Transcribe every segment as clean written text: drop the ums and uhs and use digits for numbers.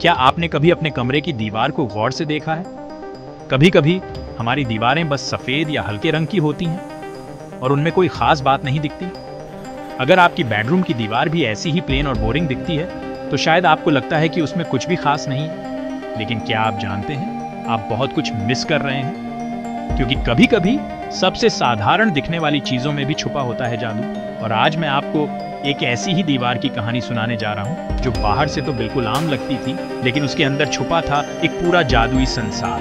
क्या आपने कभी अपने कमरे की दीवार को गौर से देखा है? कभी कभी हमारी दीवारें बस सफेद या हल्के रंग की होती हैं और उनमें कोई खास बात नहीं दिखती। अगर आपकी बेडरूम की दीवार भी ऐसी ही प्लेन और बोरिंग दिखती है तो शायद आपको लगता है कि उसमें कुछ भी खास नहीं है। लेकिन क्या आप जानते हैं, आप बहुत कुछ मिस कर रहे हैं, क्योंकि कभी कभी सबसे साधारण दिखने वाली चीजों में भी छुपा होता है जादू। और आज मैं आपको एक ऐसी ही दीवार की कहानी सुनाने जा रहा हूं जो बाहर से तो बिल्कुल आम लगती थी, लेकिन उसके अंदर छुपा था एक पूरा जादुई संसार।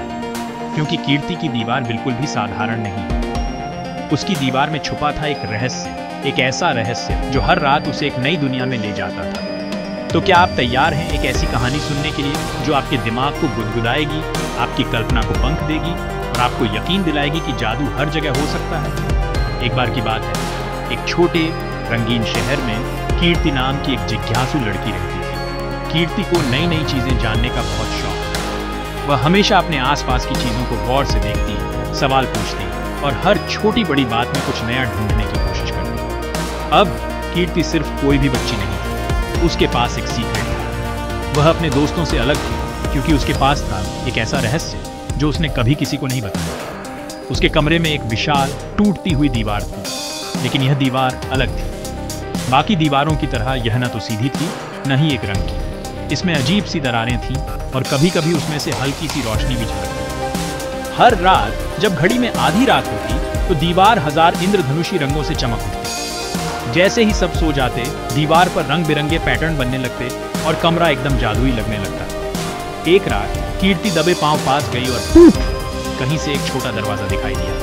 क्योंकि कीर्ति की दीवार बिल्कुल भी साधारण नहीं, उसकी दीवार में छुपा था एक रहस्य, एक ऐसा रहस्य जो हर रात उसे एक नई दुनिया में ले जाता था। तो क्या आप तैयार हैं एक ऐसी कहानी सुनने के लिए जो आपके दिमाग को गुदगुदाएगी, आपकी कल्पना को पंख देगी और आपको यकीन दिलाएगी कि जादू हर जगह हो सकता है? एक बार की बात है, एक छोटे रंगीन शहर में कीर्ति नाम की एक जिज्ञासु लड़की रहती थी। कीर्ति को नई नई चीजें जानने का बहुत शौक था। वह हमेशा अपने आसपास की चीजों को गौर से देखती, सवाल पूछती और हर छोटी बड़ी बात में कुछ नया ढूंढने की कोशिश करती। अब कीर्ति सिर्फ कोई भी बच्ची नहीं थी, उसके पास एक सीक्रेट था। वह अपने दोस्तों से अलग थी क्योंकि उसके पास था एक ऐसा रहस्य जो उसने कभी किसी को नहीं बताया। उसके कमरे में एक विशाल टूटती हुई दीवार थी, लेकिन यह दीवार अलग थी। बाकी दीवारों की तरह यह न तो सीधी थी न ही एक रंग की। इसमें अजीब सी दरारें थीं और कभी कभी उसमें से हल्की सी रोशनी भी झलकती। हर रात जब घड़ी में आधी रात होती तो दीवार हजार इंद्रधनुषी रंगों से चमक उठती। जैसे ही सब सो जाते, दीवार पर रंग बिरंगे पैटर्न बनने लगते और कमरा एकदम जादुई लगने लगता। एक रात कीर्ति दबे पांव पास गई और कहीं से एक छोटा दरवाजा दिखाई दिया।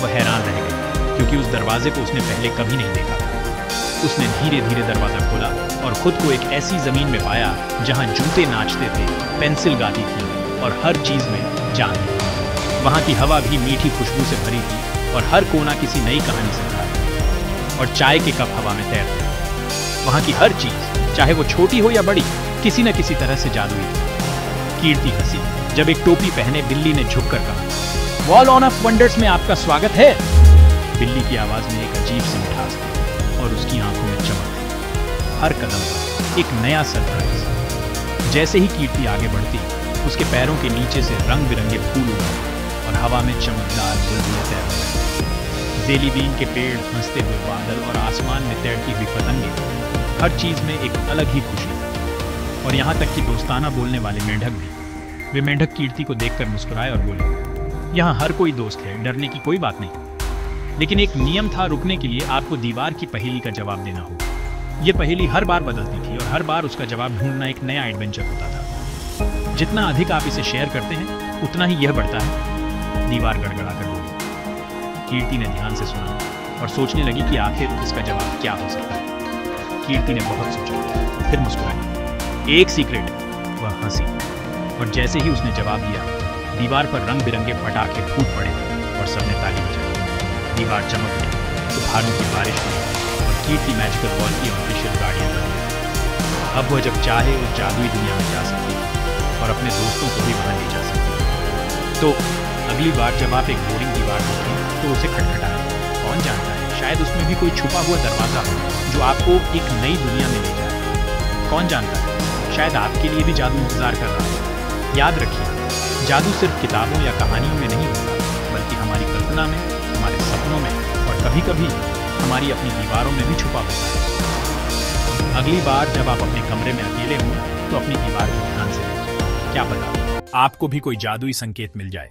वह हैरान रह गई क्योंकि उस दरवाजे को उसने पहले कभी नहीं देखा था। उसने धीरे धीरे दरवाजा खोला और खुद को एक ऐसी जमीन में पाया जहां जूते नाचते थे, पेंसिल गाती थी और हर चीज में जान थी। वहां की हवा भी मीठी खुशबू से भरी थी और हर कोना किसी नई कहानी से भरा था। और चाय के कप हवा में तैरते थे। वहां की हर चीज, चाहे वो छोटी हो या बड़ी, किसी न किसी तरह से जादुई थी। कीर्ति हंसी जब एक टोपी पहने बिल्ली ने झुककर कहा, वॉल ऑन ऑफ वंडर्स में आपका स्वागत है। बिल्ली की आवाज में एक अजीब सी मिठास थी और उसकी आंखों में चमक थी। हर कदम पर एक नया सरप्राइज। जैसे ही कीर्ति आगे बढ़ती, उसके पैरों के नीचे से रंग बिरंगे फूल उड़े और हवा में चमकदार बुलबुलें तैरने लगी। जेली बीन के पेड़, हंसते हुए बादल और आसमान में तैरती हुई पतंगें, हर चीज में एक अलग ही खुशी थी। और यहाँ तक कि दोस्ताना बोलने वाले मेंढक भी। वे मेंढक कीर्ति को देखकर मुस्कुराए और बोले, यहाँ हर कोई दोस्त है, डरने की कोई बात नहीं। लेकिन एक नियम था, रुकने के लिए आपको दीवार की पहेली का जवाब देना होगा। यह पहेली हर बार बदलती थी और हर बार उसका जवाब ढूंढना एक नया एडवेंचर होता था। जितना अधिक आप इसे शेयर करते हैं उतना ही यह बढ़ता है। दीवार गड़गड़ाकर बोली। कीर्ति ने ध्यान से सुना और सोचने लगी कि आखिर इसका जवाब क्या हो सकता है। कीर्ति ने बहुत सोचा, फिर मुस्कुराई। एक सीक्रेट। वह हंसी और जैसे ही उसने जवाब दिया, दीवार पर रंग बिरंगे पटाखे फूट पड़े और सबने ताली बजाई। दीवार चमक उठी, उपहारों की बारिश हुई और कीर्ति मैजिकल वॉल की ऑफिशियल गार्डियन बन गई। अब वह जब चाहे उस जादुई दुनिया में जा सकती है और अपने दोस्तों को भी वहां ले जा सकती है। तो अगली बार जब आप एक बोरिंग दीवार देखें तो उसे खटखटाएं। कौन जानता है, शायद उसमें भी कोई छुपा हुआ दरवाजा हो जो आपको एक नई दुनिया में ले जाए। कौन जानता है, शायद आपके लिए भी जादू इंतजार कर रहा है। याद रखिए, जादू सिर्फ किताबों या कहानियों में नहीं होता, बल्कि हमारी कल्पना में, हमारे सपनों में और कभी कभी हमारी अपनी दीवारों में भी छुपा होता है। अगली बार जब आप अपने कमरे में अकेले हों तो अपनी दीवार को ध्यान से देखिए। क्या पता आपको भी कोई जादुई संकेत मिल जाए।